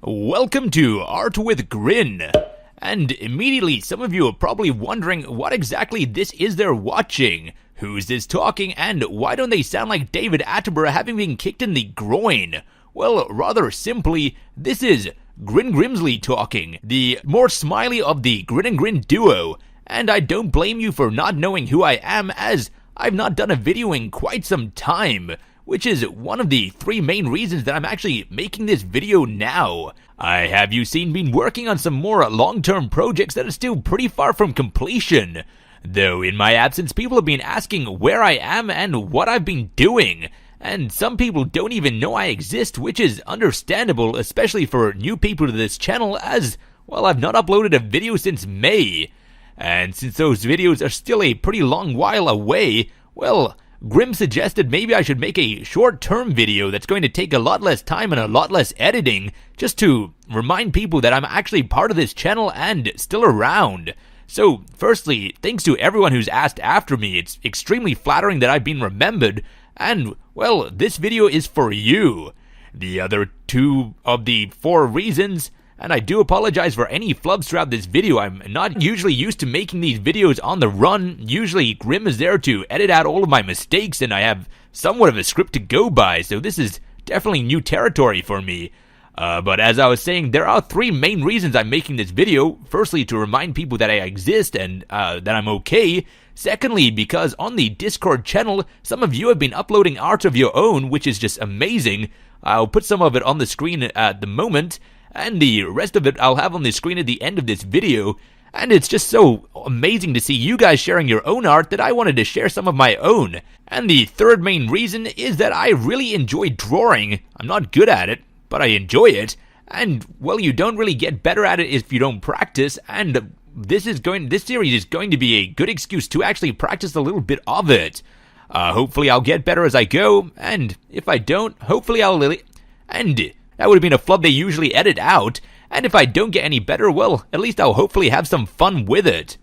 Welcome to Art with Grin. And immediately some of you are probably wondering what exactly this is they're watching. Who's this talking, and why don't they sound like David Attenborough having been kicked in the groin? Well, rather simply, this is Grin Grimsley talking, the more smiley of the Grin and Grin duo. And I don't blame you for not knowing who I am, as I've not done a video in quite some time, which is one of the three main reasons that I'm actually making this video now. I have you seen been working on some more long-term projects that are still pretty far from completion. Though in my absence, people have been asking where I am and what I've been doing. And some people don't even know I exist, which is understandable, especially for new people to this channel, as, well, I've not uploaded a video since May. And since those videos are still a pretty long while away, well, Grim suggested maybe I should make a short-term video that's going to take a lot less time and a lot less editing, just to remind people that I'm actually part of this channel and still around. So, firstly, thanks to everyone who's asked after me. It's extremely flattering that I've been remembered, and, well, this video is for you. The other two of the four reasons, and I do apologize for any flubs throughout this video. I'm not usually used to making these videos on the run. Usually Grim is there to edit out all of my mistakes, and I have somewhat of a script to go by, so this is definitely new territory for me. But as I was saying, there are three main reasons I'm making this video. Firstly, to remind people that I exist and that I'm okay. Secondly, because on the Discord channel, some of you have been uploading art of your own, which is just amazing. I'll put some of it on the screen at the moment, and the rest of it I'll have on the screen at the end of this video. And it's just so amazing to see you guys sharing your own art that I wanted to share some of my own. And the third main reason is that I really enjoy drawing. I'm not good at it, but I enjoy it. And, well, you don't really get better at it if you don't practice, and this series is going to be a good excuse to actually practice a little bit of it. Hopefully I'll get better as I go, and if I don't, hopefully that would have been a flub they usually edit out, and if I don't get any better, well, at least I'll hopefully have some fun with it.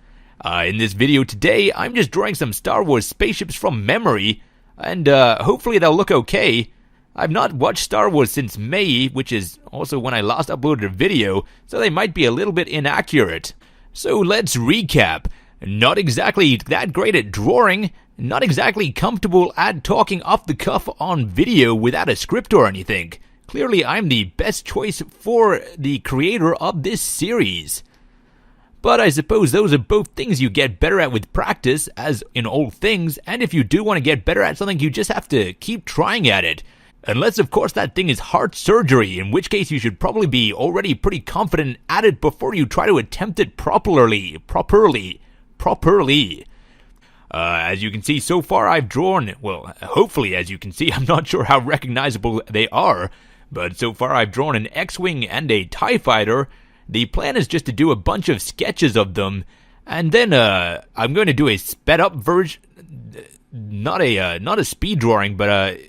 In this video today, I'm just drawing some Star Wars spaceships from memory, and hopefully they'll look okay. I've not watched Star Wars since May, which is also when I last uploaded a video, so they might be a little bit inaccurate. So let's recap. Not exactly that great at drawing, not exactly comfortable at talking off the cuff on video without a script or anything. Clearly, I'm the best choice for the creator of this series. But I suppose those are both things you get better at with practice, as in all things, and if you do want to get better at something, you just have to keep trying at it. Unless, of course, that thing is heart surgery, in which case you should probably be already pretty confident at it before you try to attempt it properly. As you can see, so far I've drawn, well, hopefully as you can see, I'm not sure how recognizable they are, but so far I've drawn an X-Wing and a TIE Fighter. The plan is just to do a bunch of sketches of them, and then I'm going to do a sped-up version, not a speed drawing, but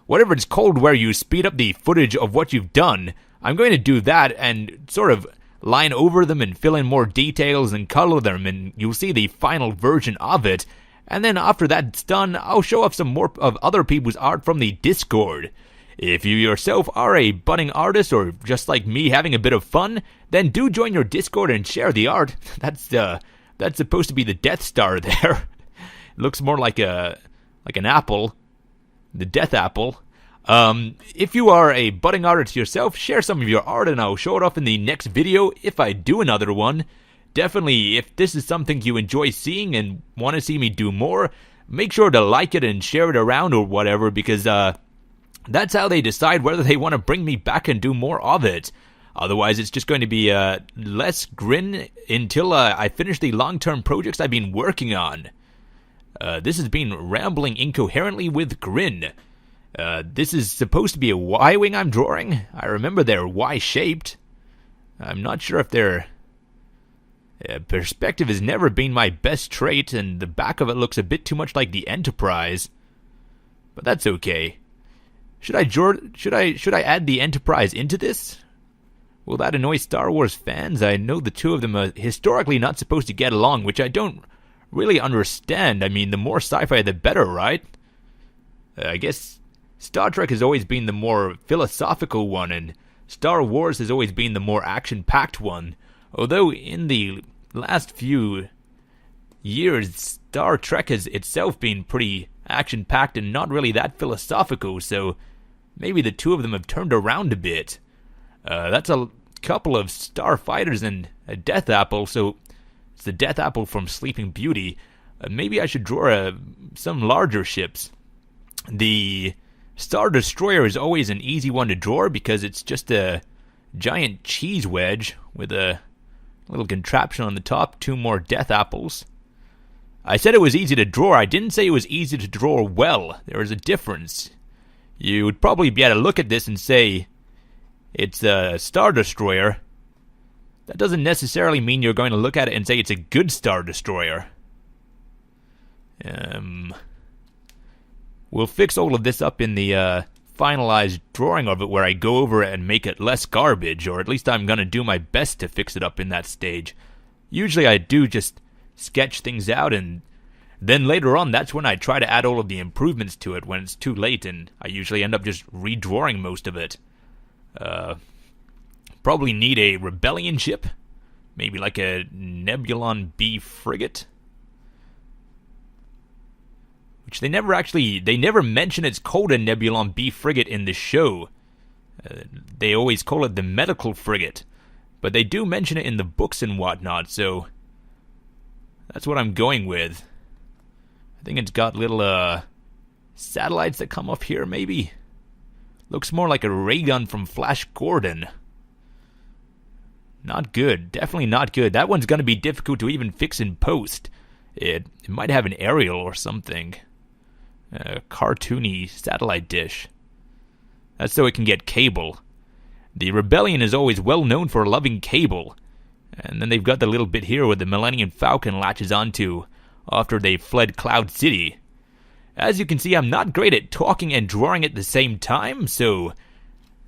whatever it's called where you speed up the footage of what you've done. I'm going to do that and sort of line over them and fill in more details and color them, and you'll see the final version of it. And then after that's done, I'll show off some more of other people's art from the Discord. If you yourself are a budding artist or just like me having a bit of fun, then do join your Discord and share the art. That's supposed to be the Death Star there. It looks more like an apple. The Death Apple. If you are a budding artist yourself, share some of your art and I'll show it off in the next video if I do another one. Definitely, if this is something you enjoy seeing and want to see me do more, make sure to like it and share it around or whatever, because that's how they decide whether they want to bring me back and do more of it. Otherwise, it's just going to be less Grin until I finish the long-term projects I've been working on. This has been rambling incoherently with Grin. This is supposed to be a Y-wing I'm drawing. I remember they're Y-shaped. I'm not sure if they're... perspective has never been my best trait, and the back of it looks a bit too much like the Enterprise. But that's okay. Should I add the Enterprise into this? Will that annoy Star Wars fans? I know the two of them are historically not supposed to get along, which I don't really understand. I mean, the more sci-fi, the better, right? I guess Star Trek has always been the more philosophical one, and Star Wars has always been the more action-packed one, although in the last few years, Star Trek has itself been pretty action-packed and not really that philosophical, so maybe the two of them have turned around a bit. That's a couple of starfighters and a Death Apple, so it's the Death Apple from Sleeping Beauty. Maybe I should draw some larger ships. The Star Destroyer is always an easy one to draw because it's just a giant cheese wedge with a little contraption on the top, 2 more Death Apples. I said it was easy to draw. I didn't say it was easy to draw well. There is a difference. You would probably be able to look at this and say it's a Star Destroyer. That doesn't necessarily mean you're going to look at it and say it's a good Star Destroyer. We'll fix all of this up in the finalized drawing of it where I go over it and make it less garbage, or at least I'm going to do my best to fix it up in that stage. Usually I do just sketch things out, and then later on that's when I try to add all of the improvements to it when it's too late, and I usually end up just redrawing most of it. Probably need a Rebellion ship, maybe like a Nebulon B frigate. Which they never mention it's called a Nebulon B frigate in the show. They always call it the medical frigate. But they do mention it in the books and whatnot, so that's what I'm going with. I think it's got little satellites that come up here, maybe. Looks more like a ray gun from Flash Gordon. Not good. Definitely not good. That one's going to be difficult to even fix in post. It might have an aerial or something. A cartoony satellite dish. That's so it can get cable. The Rebellion is always well known for loving cable. And then they've got the little bit here where the Millennium Falcon latches onto after they fled Cloud City. As you can see, I'm not great at talking and drawing at the same time, so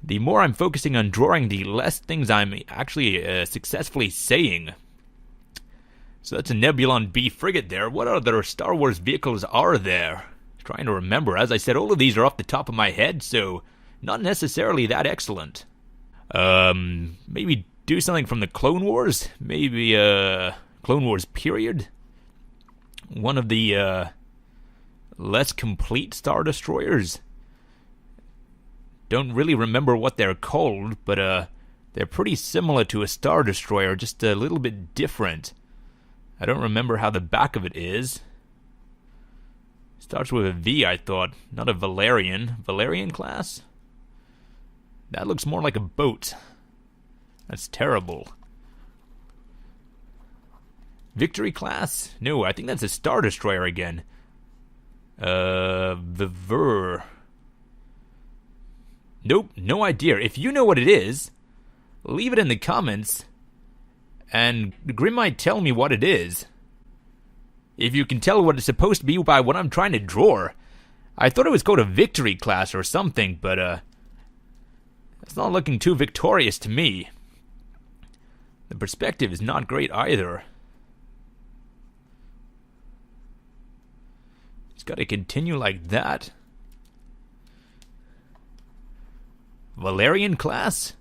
the more I'm focusing on drawing, the less things I'm actually successfully saying. So that's a Nebulon B frigate there. What other Star Wars vehicles are there? Trying to remember. As I said, all of these are off the top of my head, so not necessarily that excellent. Maybe do something from the Clone Wars? Maybe, Clone Wars period? One of the, less complete Star Destroyers? Don't really remember what they're called, but, they're pretty similar to a Star Destroyer, just a little bit different. I don't remember how the back of it is. Starts with a V, I thought. Not a Valerian. Valerian class? That looks more like a boat. That's terrible. Victory class? No, I think that's a Star Destroyer again. Vivur. Nope, no idea. If you know what it is, leave it in the comments, and Grin might tell me what it is. If you can tell what it's supposed to be by what I'm trying to draw. I thought it was called a Victory class or something, but, it's not looking too victorious to me. The perspective is not great either. It's got to continue like that. Valerian class?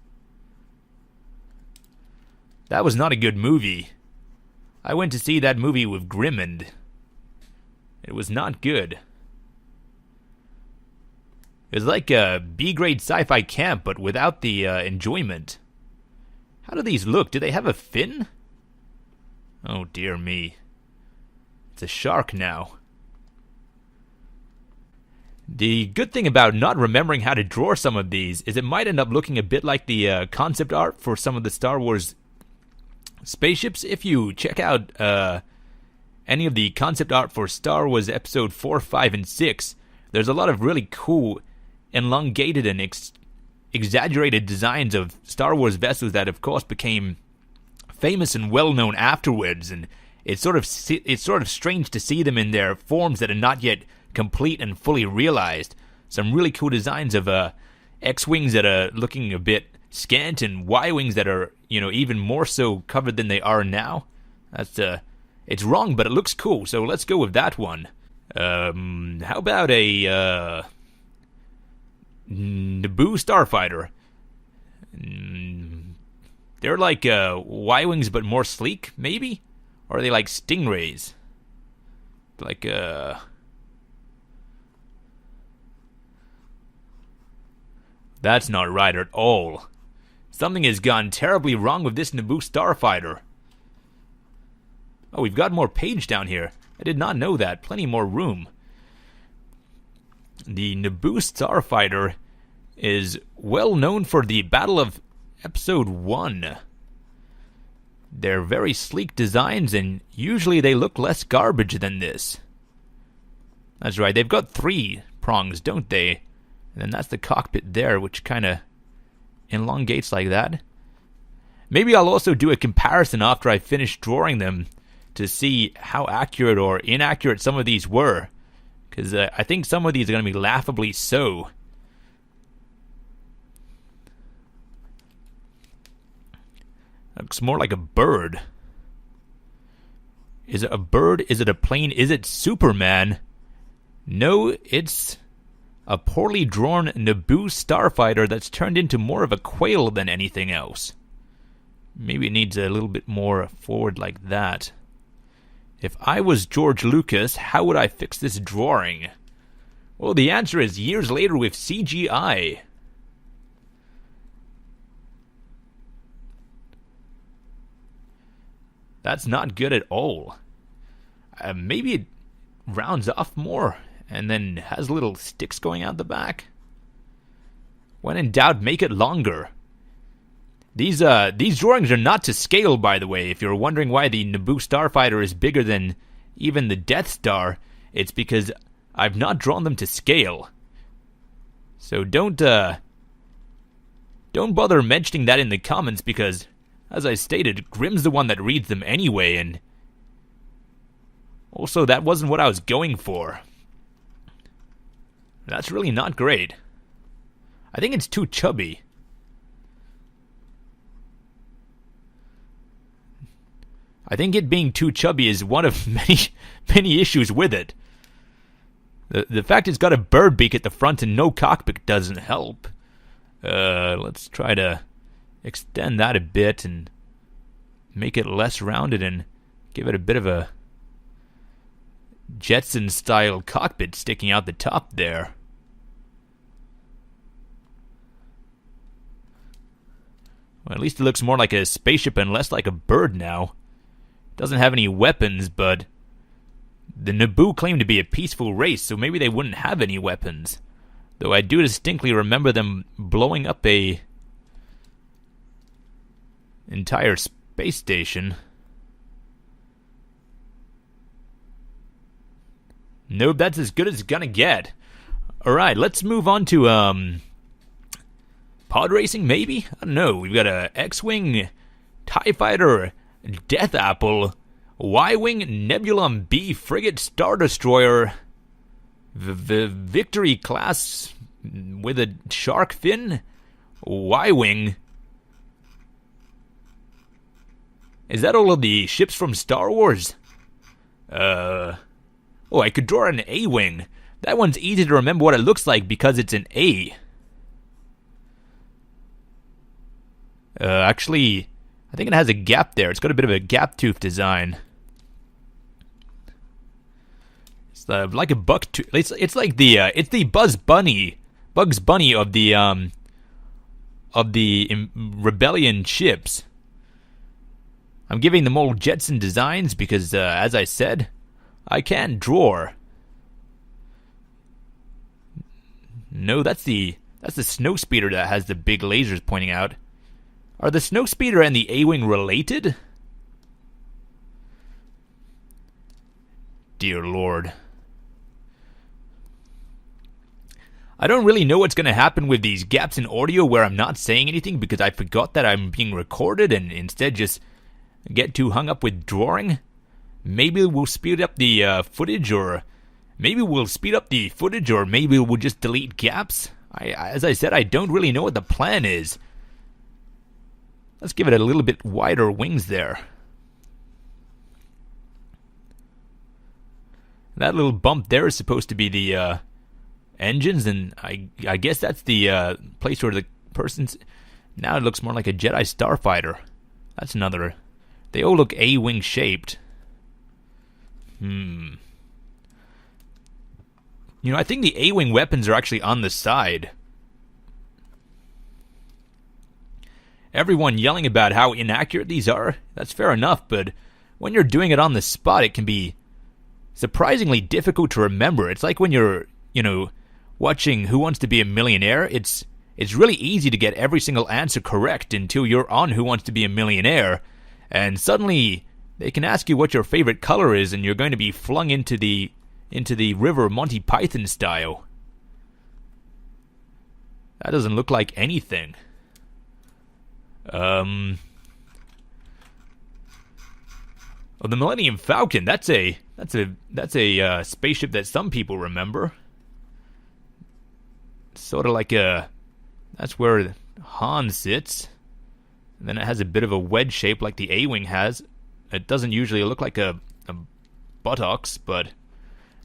That was not a good movie. I went to see that movie with Grim and it was not good. It was like a B-grade sci-fi camp, but without the enjoyment. How do these look? Do they have a fin? Oh dear me. It's a shark now. The good thing about not remembering how to draw some of these is it might end up looking a bit like the concept art for some of the Star Wars spaceships. If you check out any of the concept art for Star Wars Episode 4, 5, and 6, there's a lot of really cool, elongated and exaggerated designs of Star Wars vessels that, of course, became famous and well-known afterwards. And it's sort of strange to see them in their forms that are not yet complete and fully realized. Some really cool designs of X-wings that are looking a bit scant and Y-wings that are, even more so covered than they are now. That's it's wrong, but it looks cool, so let's go with that one. How about a Naboo starfighter? They're like Y-wings but more sleek, maybe? Or are they like stingrays? Like That's not right at all. Something has gone terribly wrong with this Naboo starfighter. Oh, we've got more page down here. I did not know that. Plenty more room. The Naboo starfighter is well known for the Battle of Episode 1. They're very sleek designs, and usually they look less garbage than this. That's right, they've got 3 prongs, don't they? And then that's the cockpit there, which kind of elongates like that. Maybe I'll also do a comparison after I finish drawing them to see how accurate or inaccurate some of these were. Because I think some of these are going to be laughably so. Looks more like a bird. Is it a bird? Is it a plane? Is it Superman? No, it's a poorly drawn Naboo starfighter that's turned into more of a quail than anything else. Maybe it needs a little bit more forward like that. If I was George Lucas, how would I fix this drawing? Well, the answer is years later with CGI. That's not good at all. Maybe it rounds off more and then has little sticks going out the back. When in doubt, make it longer. These drawings are not to scale, by the way. If you're wondering why the Naboo starfighter is bigger than even the Death Star, it's because I've not drawn them to scale. So don't bother mentioning that in the comments, because, as I stated, Grim's the one that reads them anyway, and also that wasn't what I was going for. That's really not great. I think it's too chubby. I think it being too chubby is one of many issues with it. The fact it's got a bird beak at the front and no cockpit doesn't help. Let's try to extend that a bit and make it less rounded and give it a bit of a Jetson-style cockpit sticking out the top there. Well, at least it looks more like a spaceship and less like a bird now. Doesn't have any weapons, but the Naboo claim to be a peaceful race, so maybe they wouldn't have any weapons. Though I do distinctly remember them blowing up a entire space station. Nope, that's as good as it's gonna get. Alright, let's move on to pod racing, maybe? I don't know. We've got a X-Wing, TIE Fighter, Death Apple, Y-Wing, Nebulon B, Frigate, Star Destroyer, Victory class with a shark fin, Y-Wing. Is that all of the ships from Star Wars? Oh, I could draw an A-Wing. That one's easy to remember what it looks like because it's an A. Actually, I think it has a gap there. It's got a bit of a gap tooth design. It's like a buck tooth. It's like the Bugs Bunny of the Rebellion ships. I'm giving them all Jetson designs because, as I said, I can't draw. No, that's the Snowspeeder that has the big lasers pointing out. Are the Snowspeeder and the A-Wing related? Dear Lord. I don't really know what's going to happen with these gaps in audio where I'm not saying anything because I forgot that I'm being recorded and instead just get too hung up with drawing. Maybe we'll speed up the footage, or maybe we'll just delete gaps. As I said, I don't really know what the plan is. Let's give it a little bit wider wings there. That little bump there is supposed to be the engines, and I guess that's the place where the person's Now it looks more like a Jedi starfighter. That's another. They all look A-wing shaped. You know, I think the A-wing weapons are actually on the side. Everyone yelling about how inaccurate these are, that's fair enough, but when you're doing it on the spot, it can be surprisingly difficult to remember. It's like when you're, watching Who Wants to Be a Millionaire. It's really easy to get every single answer correct until you're on Who Wants to Be a Millionaire, and suddenly they can ask you what your favorite color is, and you're going to be flung into the river Monty Python style. That doesn't look like anything. Oh, the Millennium Falcon. That's a spaceship that some people remember. Sort of like that's where Han sits. And then it has a bit of a wedge shape like the A-wing has. It doesn't usually look like a buttocks, but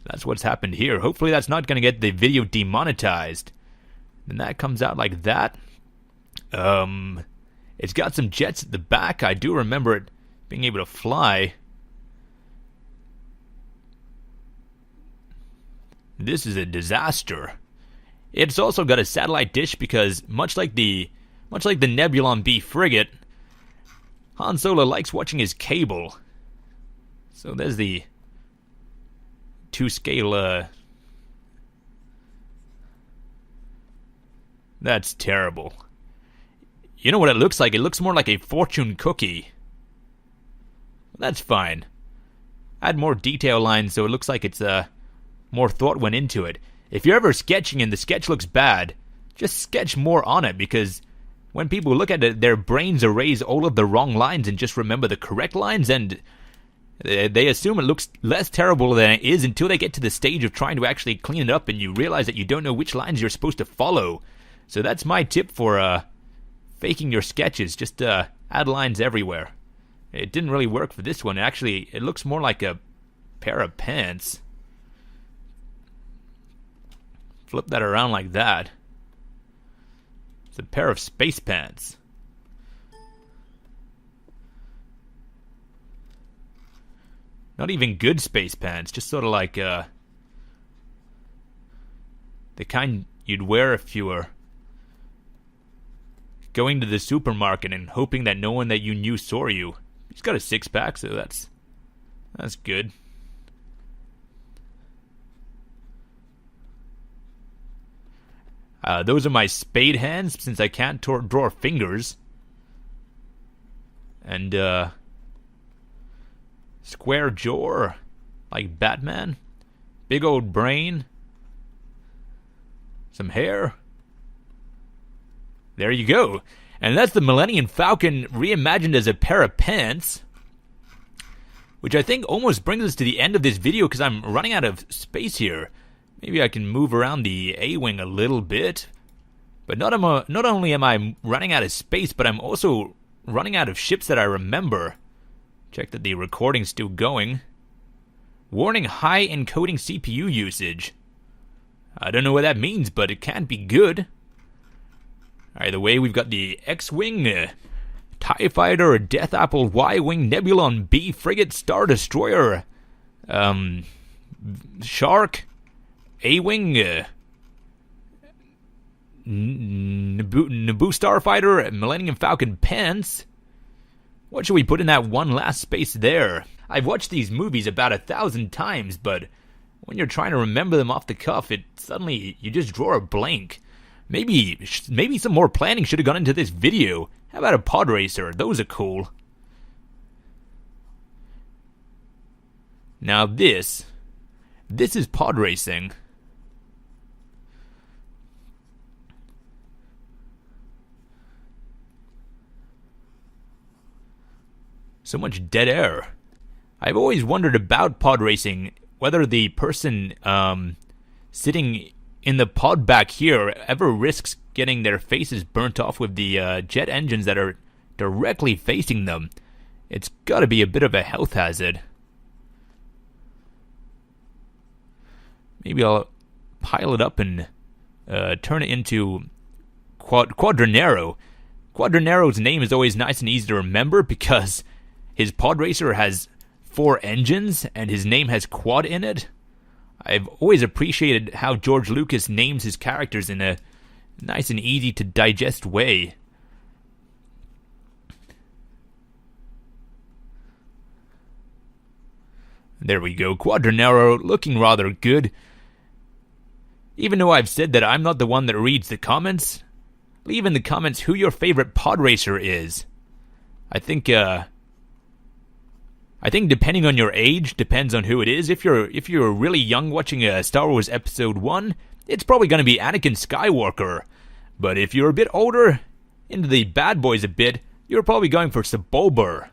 that's what's happened here. Hopefully that's not going to get the video demonetized. Then that comes out like that. It's got some jets at the back. I do remember it being able to fly. This is a disaster. It's also got a satellite dish because much like the Nebulon B frigate, Han Solo likes watching his cable. So there's the 2-scale. That's terrible. You know what it looks like? It looks more like a fortune cookie. That's fine. Add more detail lines so it looks like it's more thought went into it. If you're ever sketching and the sketch looks bad, just sketch more on it, because when people look at it, their brains erase all of the wrong lines and just remember the correct lines, and they assume it looks less terrible than it is until they get to the stage of trying to actually clean it up and you realize that you don't know which lines you're supposed to follow. So that's my tip for faking your sketches. Just add lines everywhere. It didn't really work for this one. Actually, it looks more like a pair of pants. Flip that around like that. It's a pair of space pants. Not even good space pants, just sort of like the kind you'd wear if you were going to the supermarket and hoping that no one that you knew saw you. He's got a six-pack, so that's good. Those are my spade hands, since I can't draw fingers. And, square jaw, like Batman. Big old brain. Some hair. There you go. And that's the Millennium Falcon reimagined as a pair of pants. Which I think almost brings us to the end of this video, because I'm running out of space here. Maybe I can move around the A-wing a little bit. But not only am I running out of space, but I'm also running out of ships that I remember. Check that the recording's still going. Warning: high encoding CPU usage. I don't know what that means, but it can't be good. Either way, we've got the X-Wing, TIE Fighter, Death Apple, Y-Wing, Nebulon B Frigate, Star Destroyer, Shark, A-Wing, Naboo Starfighter, Millennium Falcon pants. What should we put in that one last space there? I've watched these movies about 1,000 times, but when you're trying to remember them off the cuff, you just draw a blank. Maybe some more planning should have gone into this video. How about a pod racer? Those are cool. Now this is pod racing. So much dead air. I've always wondered about pod racing, whether the person sitting in the pod back here ever risks getting their faces burnt off with the jet engines that are directly facing them. It's got to be a bit of a health hazard. Maybe I'll pile it up and turn it into Quadranero. Quadranero's name is always nice and easy to remember because his pod racer has 4 engines and his name has quad in it. I've always appreciated how George Lucas names his characters in a nice and easy to digest way. There we go, Quadranero looking rather good. Even though I've said that I'm not the one that reads the comments, leave in the comments who your favorite pod racer is. I think depending on your age, depends on who it is. If you're really young watching Star Wars Episode 1, it's probably going to be Anakin Skywalker. But if you're a bit older, into the bad boys a bit, you're probably going for Sebulba.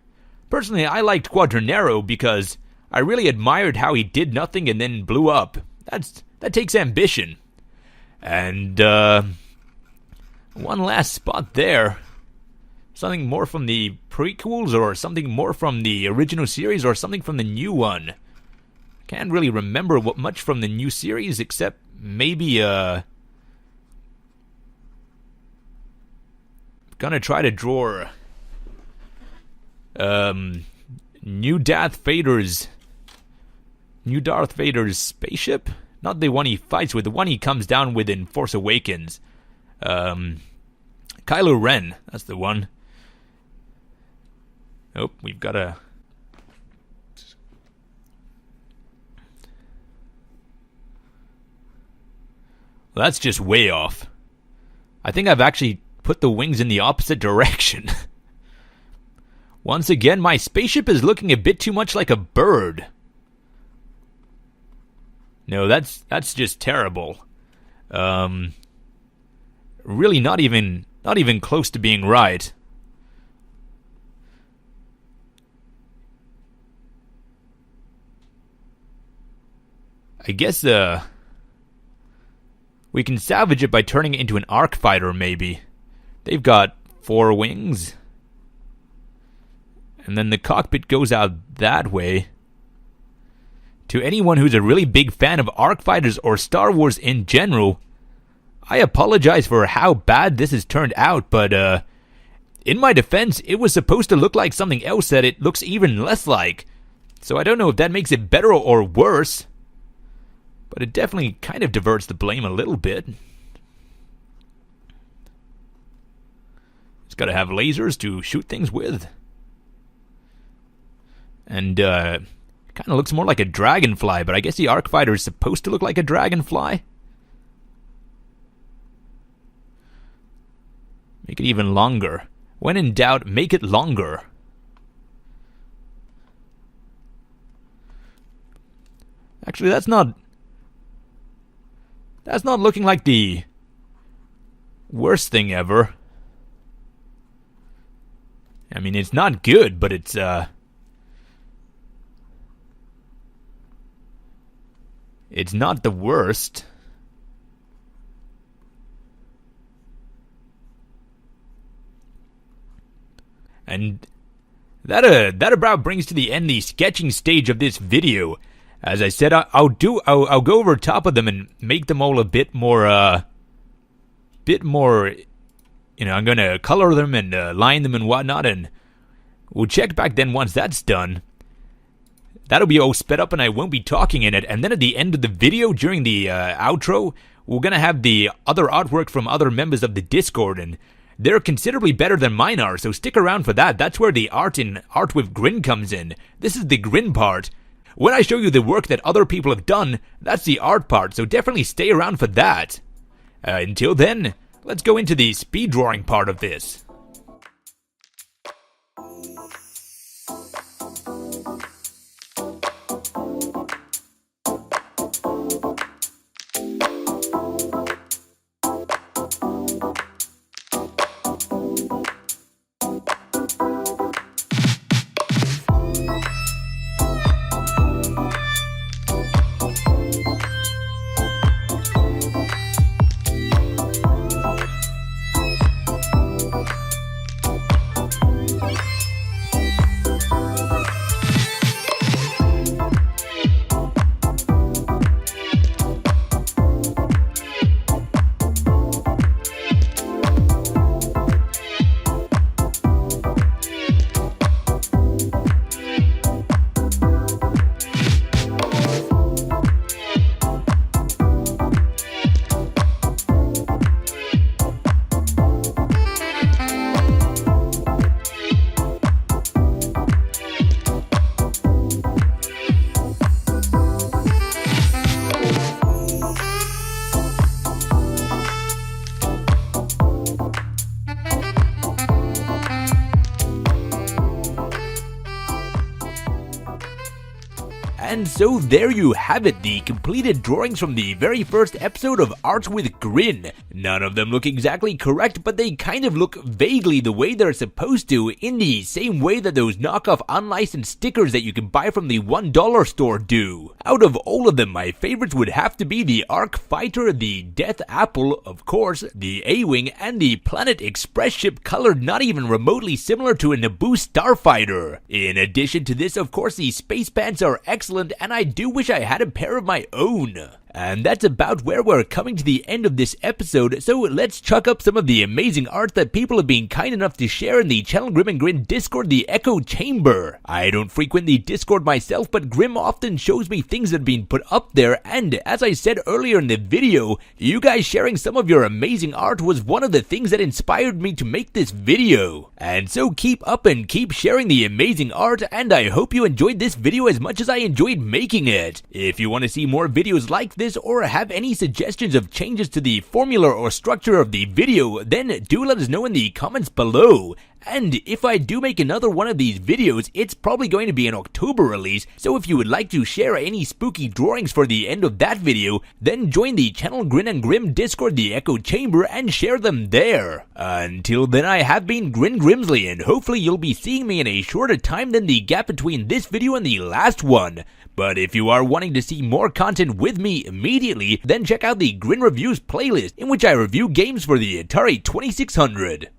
Personally, I liked Quadranero because I really admired how he did nothing and then blew up. That takes ambition. And one last spot there. Something more from the prequels or something more from the original series or something from the new one. Can't really remember what much from the new series except maybe gonna try to draw new Darth Vader's spaceship. Not the one he fights with, the one he comes down with in Force Awakens. Kylo Ren, that's the one. Oh, we've got a... Well, that's just way off. I think I've actually put the wings in the opposite direction. Once again, my spaceship is looking a bit too much like a bird. No, that's just terrible. Really not even close to being right. I guess we can salvage it by turning it into an arc fighter, maybe. They've got 4 wings. And then the cockpit goes out that way. To anyone who's a really big fan of arc fighters or Star Wars in general, I apologize for how bad this has turned out, but in my defense, it was supposed to look like something else that it looks even less like. So I don't know if that makes it better or worse. But it definitely kind of diverts the blame a little bit. It's got to have lasers to shoot things with. And kind of looks more like a dragonfly, but I guess the arc fighter is supposed to look like a dragonfly. Make it even longer. When in doubt, make it longer. Actually, that's not looking like the worst thing ever. I mean, it's not good, but it's not the worst. And that about brings to the end the sketching stage of this video. As I said, I'll go over top of them and make them all a bit more, you know, I'm gonna color them and line them and whatnot, and we'll check back then once that's done. That'll be all sped up and I won't be talking in it, and then at the end of the video, during the outro, we're gonna have the other artwork from other members of the Discord, and they're considerably better than mine are, so stick around for that. That's where the art with Grin comes in. This is the Grin part. When I show you the work that other people have done, that's the art part, so definitely stay around for that. Until then, let's go into the speed drawing part of this. And so there you have it, the completed drawings from the very first episode of Art with Grin. None of them look exactly correct, but they kind of look vaguely the way they're supposed to, in the same way that those knockoff unlicensed stickers that you can buy from the $1 store do. Out of all of them, my favorites would have to be the Arc Fighter, the Death Apple, of course, the A-Wing, and the Planet Express ship colored not even remotely similar to a Naboo starfighter. In addition to this, of course, the space pants are excellent, and I do wish I had a pair of my own. And that's about where we're coming to the end of this episode, so let's chuck up some of the amazing art that people have been kind enough to share in the Channel Grim and Grin Discord, the Echo Chamber. I don't frequent the Discord myself, but Grim often shows me things that have been put up there, and as I said earlier in the video, you guys sharing some of your amazing art was one of the things that inspired me to make this video. And so keep up and keep sharing the amazing art, and I hope you enjoyed this video as much as I enjoyed making it. If you want to see more videos like this, or have any suggestions of changes to the formula or structure of the video, then do let us know in the comments below. And if I do make another one of these videos, it's probably going to be an October release, so if you would like to share any spooky drawings for the end of that video, then join the Channel Grin and Grim Discord, the Echo Chamber, and share them there. Until then, I have been Grin Grimsley, and hopefully you'll be seeing me in a shorter time than the gap between this video and the last one. But if you are wanting to see more content with me immediately, then check out the Grin Reviews playlist, in which I review games for the Atari 2600.